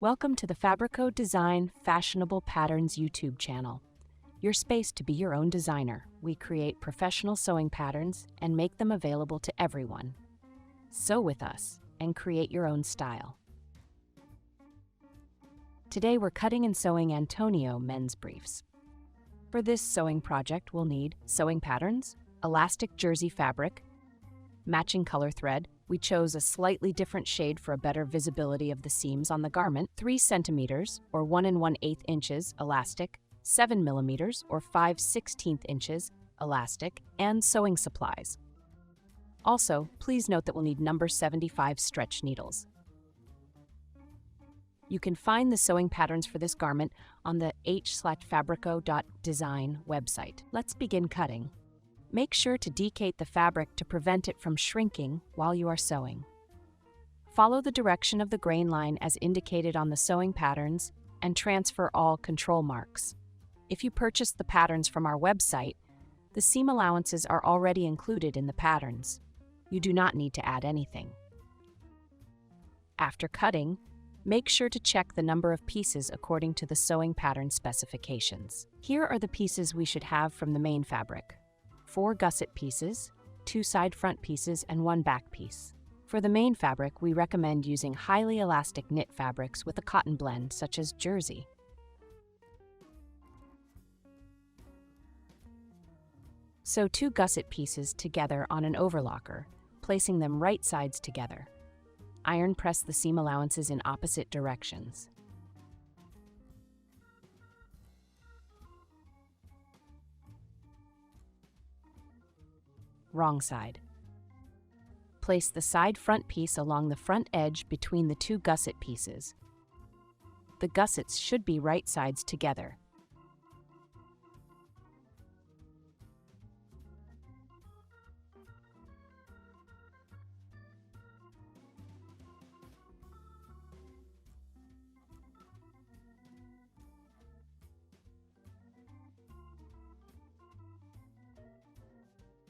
Welcome to the Fabrico.Design Fashionable Patterns YouTube channel. Your space to be your own designer. We create professional sewing patterns and make them available to everyone. Sew with us and create your own style. Today we're cutting and sewing Antonio men's briefs. For this sewing project, we'll need sewing patterns, elastic jersey fabric, matching color thread. We chose a slightly different shade for a better visibility of the seams on the garment, 3 centimeters or 1 1/8 inches elastic, 7 millimeters or 5/16 inches elastic, and sewing supplies. Also, please note that we'll need number 75 stretch needles. You can find the sewing patterns for this garment on the h/fabrico.design website. Let's begin cutting. Make sure to decate the fabric to prevent it from shrinking while you are sewing. Follow the direction of the grain line as indicated on the sewing patterns and transfer all control marks. If you purchased the patterns from our website, the seam allowances are already included in the patterns. You do not need to add anything. After cutting, make sure to check the number of pieces according to the sewing pattern specifications. Here are the pieces we should have from the main fabric: 4 gusset pieces, 2 side front pieces, and 1 back piece. For the main fabric, we recommend using highly elastic knit fabrics with a cotton blend, such as jersey. Sew 2 gusset pieces together on an overlocker, placing them right sides together. Iron press the seam allowances in opposite directions. Wrong side. Place the side front piece along the front edge between the 2 gusset pieces. The gussets should be right sides together.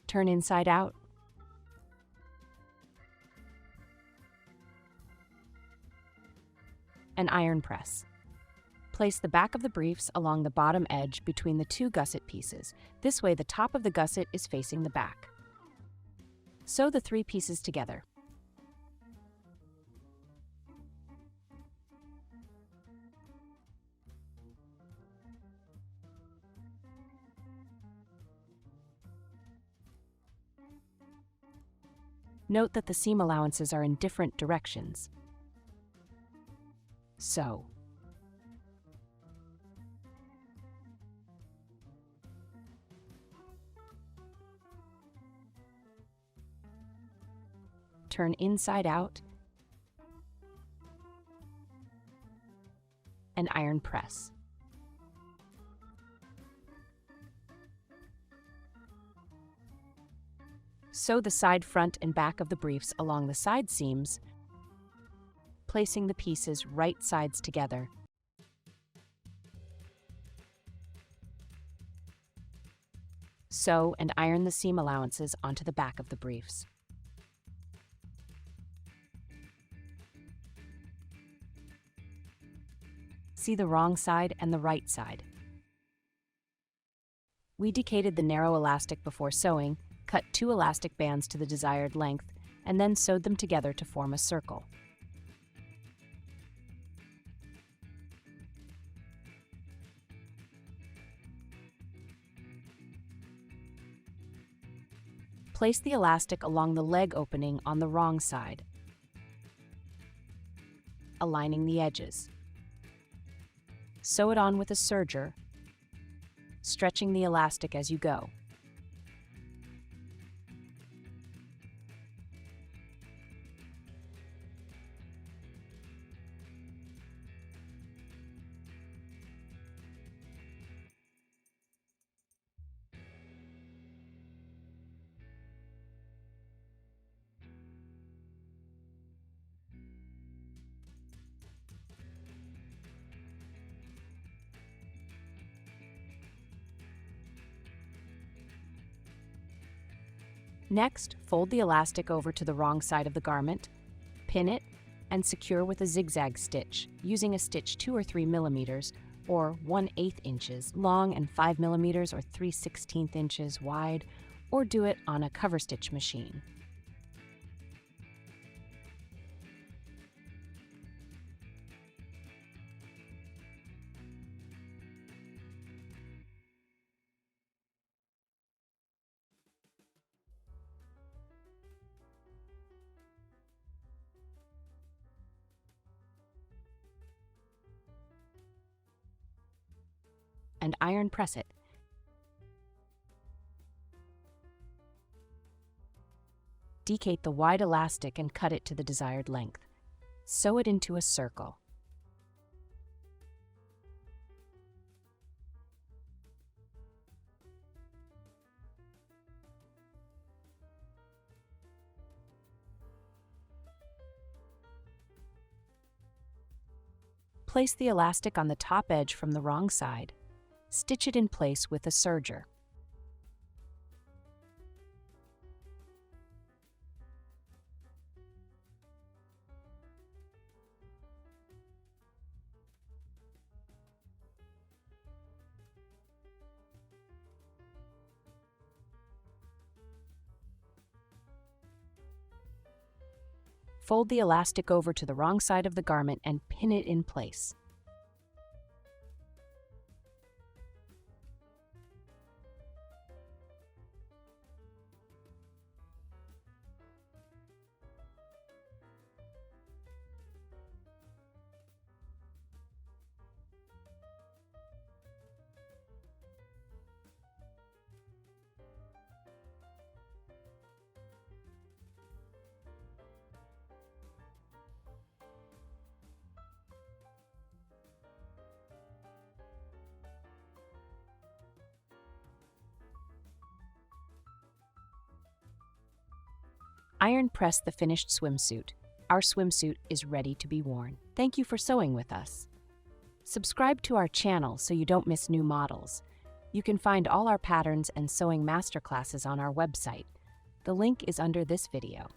Turn inside out. And iron press. Place the back of the briefs along the bottom edge between the 2 gusset pieces. This way the top of the gusset is facing the back. Sew the 3 pieces together. Note that the seam allowances are in different directions. Sew. Turn inside out and iron press. Sew the side front and back of the briefs along the side seams, placing the pieces right sides together. Sew and iron the seam allowances onto the back of the briefs. See the wrong side and the right side. We decated the narrow elastic before sewing, cut 2 elastic bands to the desired length, and then sewed them together to form a circle. Place the elastic along the leg opening on the wrong side, aligning the edges. Sew it on with a serger, stretching the elastic as you go. Next, fold the elastic over to the wrong side of the garment, pin it, and secure with a zigzag stitch, using a stitch 2 or 3 millimeters or 1/8 inches long and 5 millimeters or 3/16 inches wide, or do it on a cover stitch machine. And iron press it. Decate the wide elastic and cut it to the desired length. Sew it into a circle. Place the elastic on the top edge from the wrong side. Stitch it in place with a serger. Fold the elastic over to the wrong side of the garment and pin it in place. Iron press the finished swimsuit. Our swimsuit is ready to be worn. Thank you for sewing with us. Subscribe to our channel so you don't miss new models. You can find all our patterns and sewing masterclasses on our website. The link is under this video.